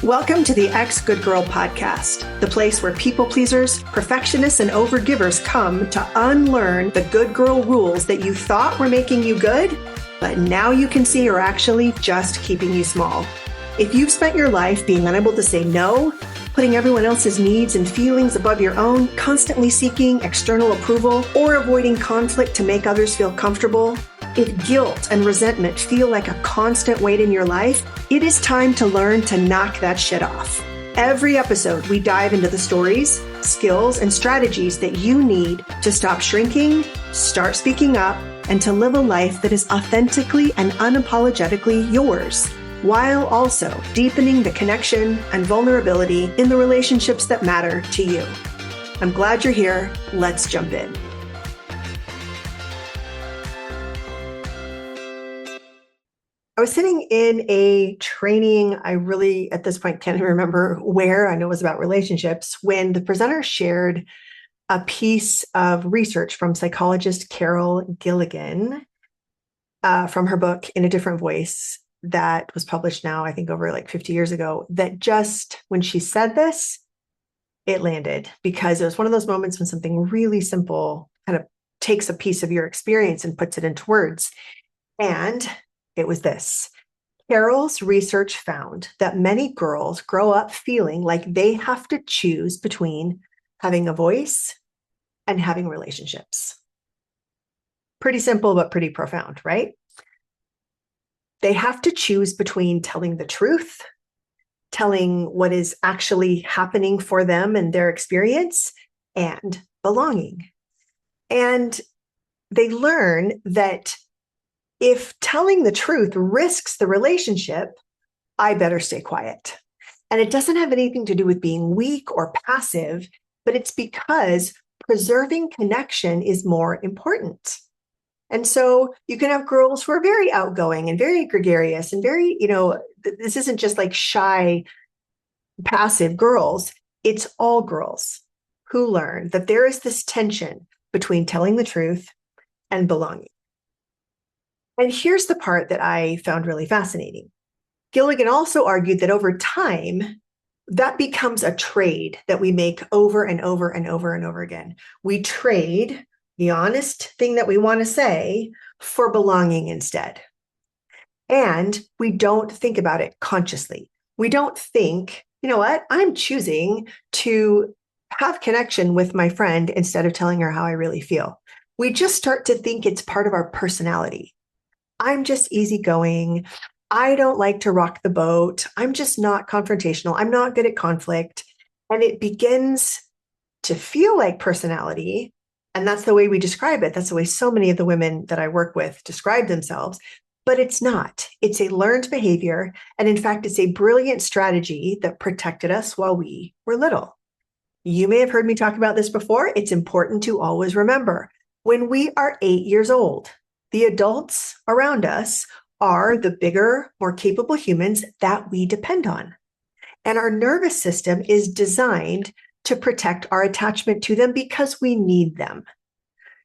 Welcome to the Ex Good Girl podcast, the place where people pleasers, perfectionists, and overgivers come to unlearn the good girl rules that you thought were making you good, but now you can see are actually just keeping you small. If you've spent your life being unable to say no, putting everyone else's needs and feelings above your own, constantly seeking external approval, or avoiding conflict to make others feel comfortable, if guilt and resentment feel like a constant weight in your life, it is time to learn to knock that shit off. Every episode, we dive into the stories, skills, and strategies that you need to stop shrinking, start speaking up, and to live a life that is authentically and unapologetically yours, while also deepening the connection and vulnerability in the relationships that matter to you. I'm glad you're here. Let's jump in. I was sitting in a training, I really, at this point, can't even remember where, I know it was about relationships, when the presenter shared a piece of research from psychologist Carol Gilligan from her book, In a Different Voice, that was published now, I think over like 50 years ago, that just, when she said this, it landed, because it was one of those moments when something really simple kind of takes a piece of your experience and puts it into words. And it was this. Carol's research found that many girls grow up feeling like they have to choose between having a voice and having relationships. Pretty simple, but pretty profound, right? They have to choose between telling the truth, telling what is actually happening for them and their experience, and belonging. And they learn that if telling the truth risks the relationship, I better stay quiet. And it doesn't have anything to do with being weak or passive, but it's because preserving connection is more important. And so you can have girls who are very outgoing and very gregarious and very, this isn't just like shy, passive girls. It's all girls who learn that there is this tension between telling the truth and belonging. And here's the part that I found really fascinating. Gilligan also argued that over time, that becomes a trade that we make over and over and over and over again. We trade the honest thing that we want to say for belonging instead. And we don't think about it consciously. We don't think, you know what, I'm choosing to have connection with my friend instead of telling her how I really feel. We just start to think it's part of our personality. I'm just easygoing. I don't like to rock the boat. I'm just not confrontational. I'm not good at conflict. And it begins to feel like personality. And that's the way we describe it. That's the way so many of the women that I work with describe themselves. But it's not. It's a learned behavior. And in fact, it's a brilliant strategy that protected us while we were little. You may have heard me talk about this before. It's important to always remember, when we are 8 years old, the adults around us are the bigger, more capable humans that we depend on. And our nervous system is designed to protect our attachment to them because we need them.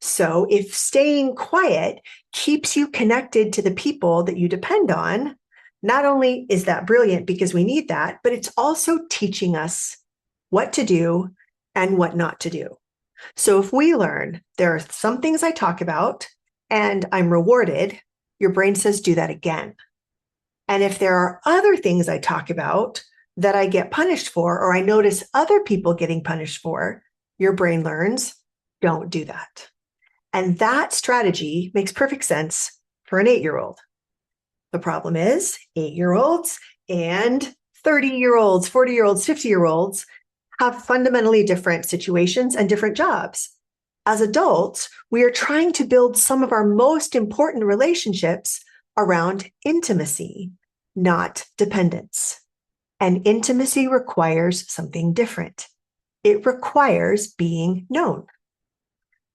So if staying quiet keeps you connected to the people that you depend on, not only is that brilliant because we need that, but it's also teaching us what to do and what not to do. So if we learn there are some things I talk about and I'm rewarded, your brain says, do that again. And if there are other things I talk about that I get punished for, or I notice other people getting punished for, your brain learns, don't do that. And that strategy makes perfect sense for an 8-year-old. The problem is 8-year-olds and 30-year-olds, 40-year-olds, 50-year-olds have fundamentally different situations and different jobs. As adults, we are trying to build some of our most important relationships around intimacy, not dependence. And intimacy requires something different. It requires being known.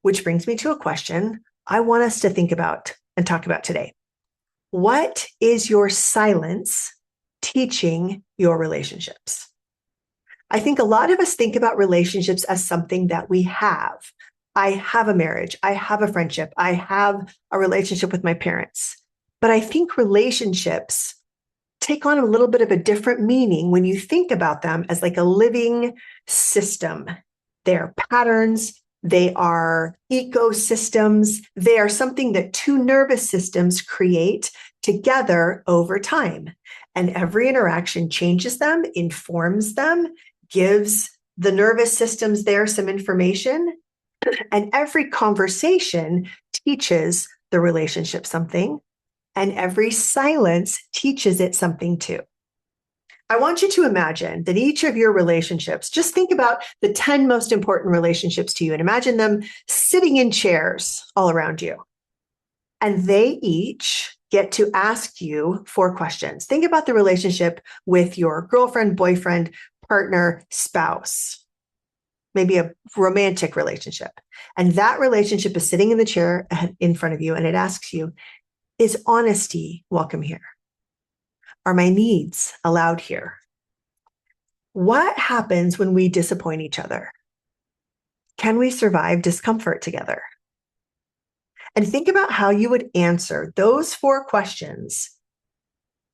Which brings me to a question I want us to think about and talk about today. What is your silence teaching your relationships? I think a lot of us think about relationships as something that we have. I have a marriage. I have a friendship. I have a relationship with my parents. But I think relationships take on a little bit of a different meaning when you think about them as like a living system. They're patterns, they are ecosystems, they are something that two nervous systems create together over time. And every interaction changes them, informs them, gives the nervous systems there some information. And every conversation teaches the relationship something. And every silence teaches it something too. I want you to imagine that each of your relationships, just think about the 10 most important relationships to you and imagine them sitting in chairs all around you. And they each get to ask you 4 questions. Think about the relationship with your girlfriend, boyfriend, partner, spouse, maybe a romantic relationship. And that relationship is sitting in the chair in front of you and it asks you, is honesty welcome here? Are my needs allowed here? What happens when we disappoint each other? Can we survive discomfort together? And think about how you would answer those 4 questions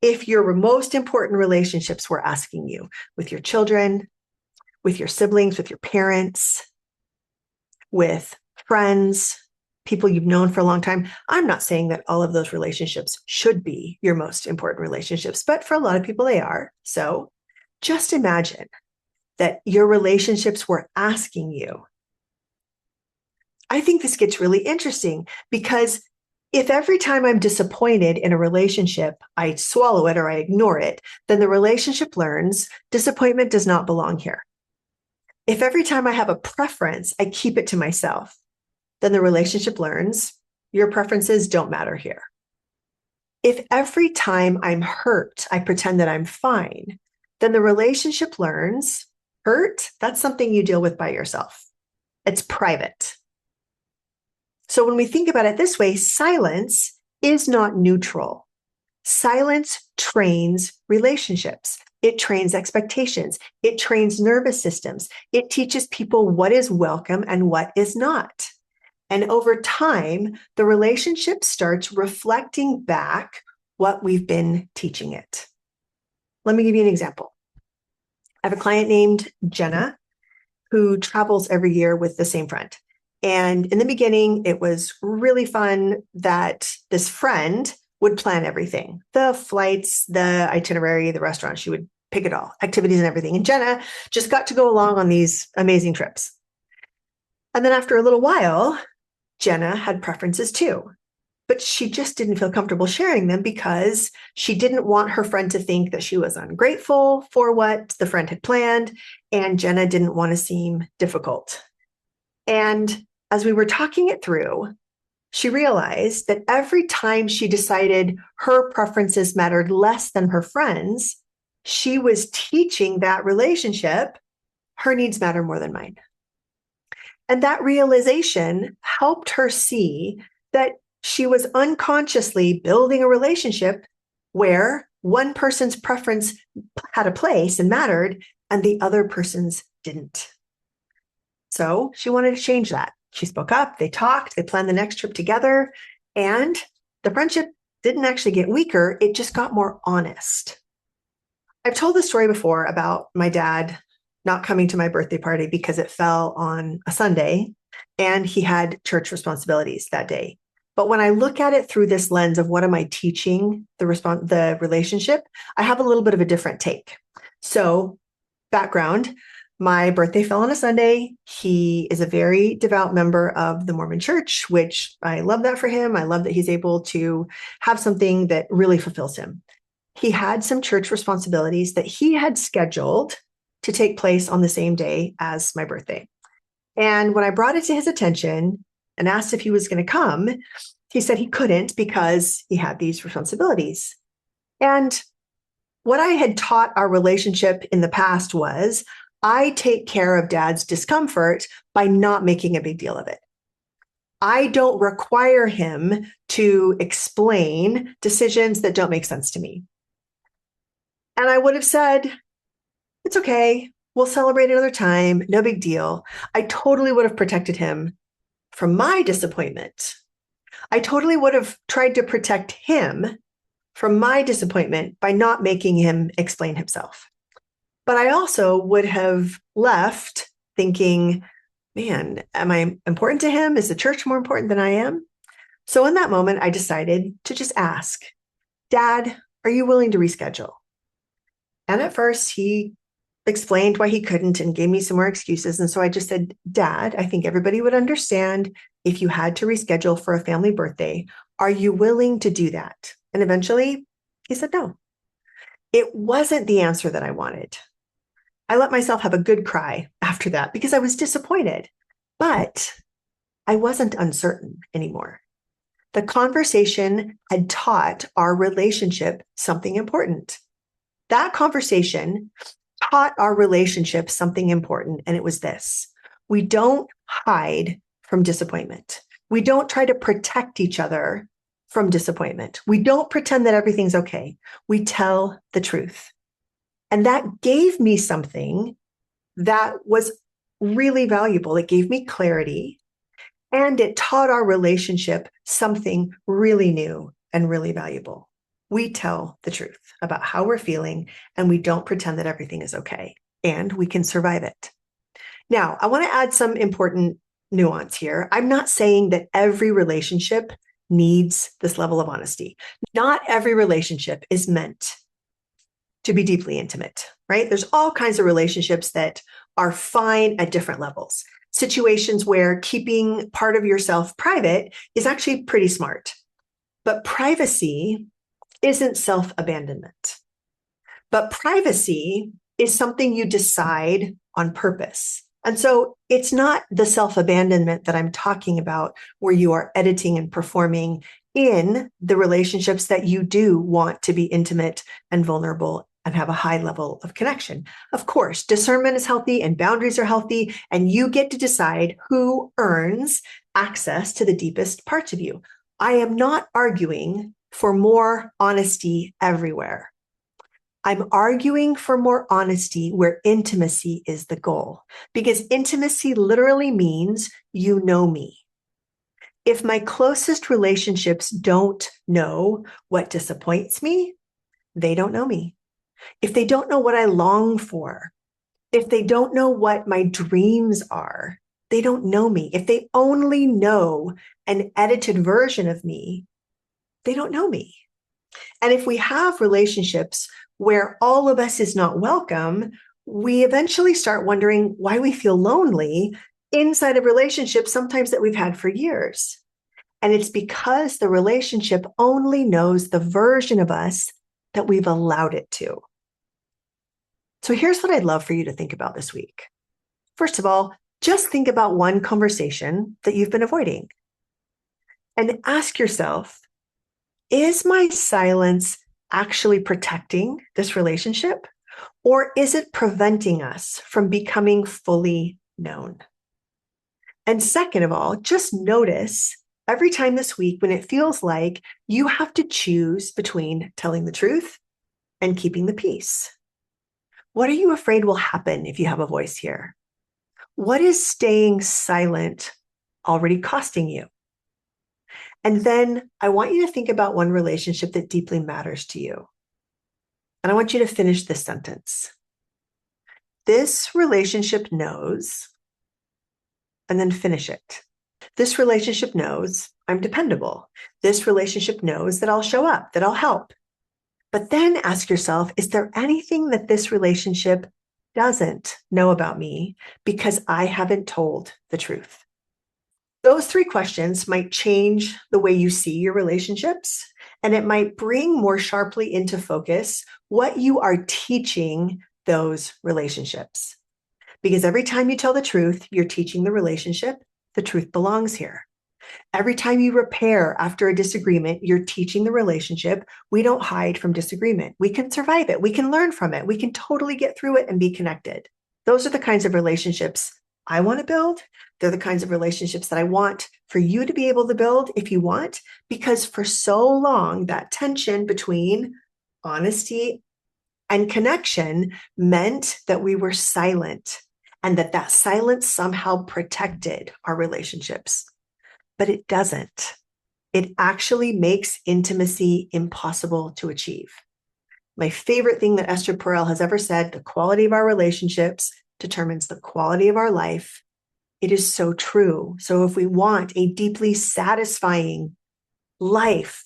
if your most important relationships were asking you with your children, with your siblings, with your parents, with friends, people you've known for a long time. I'm not saying that all of those relationships should be your most important relationships, but for a lot of people they are. So just imagine that your relationships were asking you. I think this gets really interesting because if every time I'm disappointed in a relationship, I swallow it or I ignore it, then the relationship learns disappointment does not belong here. If every time I have a preference, I keep it to myself, then the relationship learns your preferences don't matter here. If every time I'm hurt, I pretend that I'm fine, then the relationship learns hurt, that's something you deal with by yourself. It's private. So when we think about it this way, silence is not neutral. Silence trains relationships. It trains expectations. It trains nervous systems. It teaches people what is welcome and what is not. And over time, the relationship starts reflecting back what we've been teaching it. Let me give you an example. I have a client named Jenna who travels every year with the same friend. And in the beginning, it was really fun that this friend would plan everything, the flights, the itinerary, the restaurant. She would pick it all, activities and everything. And Jenna just got to go along on these amazing trips. And then after a little while, Jenna had preferences too, but she just didn't feel comfortable sharing them because she didn't want her friend to think that she was ungrateful for what the friend had planned, and Jenna didn't want to seem difficult. And as we were talking it through, she realized that every time she decided her preferences mattered less than her friends, she was teaching that relationship, her needs matter more than mine. And that realization helped her see that she was unconsciously building a relationship where one person's preference had a place and mattered, and the other person's didn't. So she wanted to change that. She spoke up, they talked, they planned the next trip together, and the friendship didn't actually get weaker, it just got more honest. I've told this story before about my dad not coming to my birthday party because it fell on a Sunday and he had church responsibilities that day. But when I look at it through this lens of what am I teaching the relationship, I have a little bit of a different take. So background, my birthday fell on a Sunday. He is a very devout member of the Mormon Church, which I love that for him. I love that he's able to have something that really fulfills him. He had some church responsibilities that he had scheduled to take place on the same day as my birthday. And when I brought it to his attention and asked if he was going to come, he said he couldn't because he had these responsibilities. And what I had taught our relationship in the past was I take care of Dad's discomfort by not making a big deal of it. I don't require him to explain decisions that don't make sense to me. And I would have said, it's okay. We'll celebrate another time. No big deal. I totally would have protected him from my disappointment. I totally would have tried to protect him from my disappointment by not making him explain himself. But I also would have left thinking, man, am I important to him? Is the church more important than I am? So in that moment, I decided to just ask, Dad, are you willing to reschedule? And at first, he explained why he couldn't and gave me some more excuses. And so I just said, Dad, I think everybody would understand if you had to reschedule for a family birthday. Are you willing to do that? And eventually, he said no. It wasn't the answer that I wanted. I let myself have a good cry after that because I was disappointed, but I wasn't uncertain anymore. The conversation had taught our relationship something important. That conversation taught our relationship something important, and it was this: we don't hide from disappointment. We don't try to protect each other from disappointment. We don't pretend that everything's okay. We tell the truth. And that gave me something that was really valuable. It gave me clarity, and it taught our relationship something really new and really valuable. We tell the truth about how we're feeling, and we don't pretend that everything is okay, and we can survive it. Now, I want to add some important nuance here. I'm not saying that every relationship needs this level of honesty. Not every relationship is meant to be deeply intimate, right? There's all kinds of relationships that are fine at different levels. Situations where keeping part of yourself private is actually pretty smart. But privacy isn't self-abandonment. But privacy is something you decide on purpose. And so it's not the self-abandonment that I'm talking about, where you are editing and performing in the relationships that you do want to be intimate and vulnerable and have a high level of connection. Of course, discernment is healthy and boundaries are healthy, and you get to decide who earns access to the deepest parts of you. I am not arguing for more honesty everywhere. I'm arguing for more honesty where intimacy is the goal, because intimacy literally means you know me. If my closest relationships don't know what disappoints me, they don't know me. If they don't know what I long for, if they don't know what my dreams are, they don't know me. If they only know an edited version of me, they don't know me. And if we have relationships where all of us is not welcome, we eventually start wondering why we feel lonely inside of relationships, sometimes that we've had for years. And it's because the relationship only knows the version of us that we've allowed it to. So here's what I'd love for you to think about this week. First of all, just think about one conversation that you've been avoiding and ask yourself, is my silence actually protecting this relationship, or is it preventing us from becoming fully known? And second of all, just notice every time this week when it feels like you have to choose between telling the truth and keeping the peace. What are you afraid will happen if you have a voice here? What is staying silent already costing you? And then I want you to think about one relationship that deeply matters to you. And I want you to finish this sentence. This relationship knows, and then finish it. This relationship knows I'm dependable. This relationship knows that I'll show up, that I'll help. But then ask yourself, is there anything that this relationship doesn't know about me because I haven't told the truth? Those three questions might change the way you see your relationships, and it might bring more sharply into focus what you are teaching those relationships. Because every time you tell the truth, you're teaching the relationship the truth belongs here. Every time you repair after a disagreement, you're teaching the relationship we don't hide from disagreement. We can survive it. We can learn from it. We can totally get through it and be connected. Those are the kinds of relationships I want to build. They're the kinds of relationships that I want for you to be able to build if you want, because for so long, that tension between honesty and connection meant that we were silent, and that silence somehow protected our relationships. But it doesn't. it actually makes intimacy impossible to achieve. My favorite thing that Esther Perel has ever said, the quality of our relationships determines the quality of our life. It is so true. So if we want a deeply satisfying life,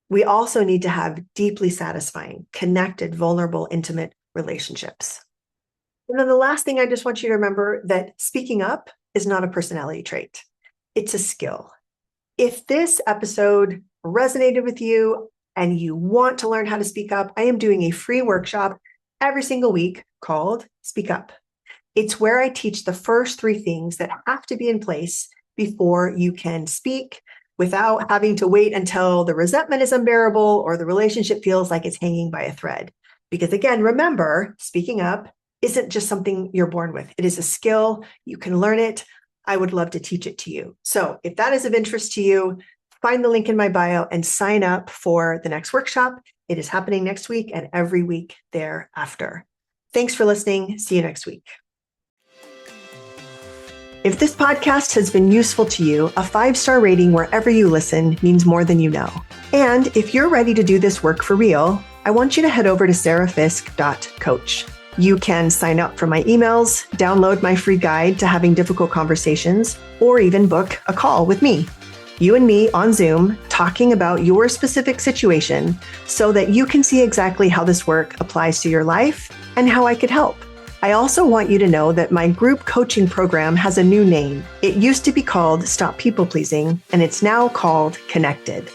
we also need to have deeply satisfying, connected, vulnerable, intimate relationships. And then the last thing I just want you to remember that speaking up is not a personality trait. It's a skill. If this episode resonated with you and you want to learn how to speak up, I am doing a free workshop every single week called Speak Up. It's where I teach the first 3 things that have to be in place before you can speak without having to wait until the resentment is unbearable or the relationship feels like it's hanging by a thread. Because again, remember, speaking up isn't just something you're born with. It is a skill. You can learn it. I would love to teach it to you. So if that is of interest to you, find the link in my bio and sign up for the next workshop. It is happening next week and every week thereafter. Thanks for listening. See you next week. If this podcast has been useful to you, a 5-star rating wherever you listen means more than you know. And if you're ready to do this work for real, I want you to head over to sarahfisk.coach. You can sign up for my emails, download my free guide to having difficult conversations, or even book a call with me. You and me on Zoom talking about your specific situation so that you can see exactly how this work applies to your life and how I could help. I also want you to know that my group coaching program has a new name. It used to be called Stop People Pleasing, and it's now called Connected.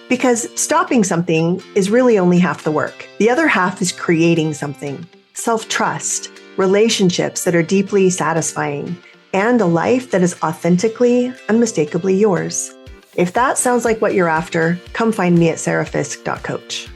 Because stopping something is really only half the work. The other half is creating something. Self-trust, relationships that are deeply satisfying, and a life that is authentically, unmistakably yours. If that sounds like what you're after, come find me at sarahfisk.coach.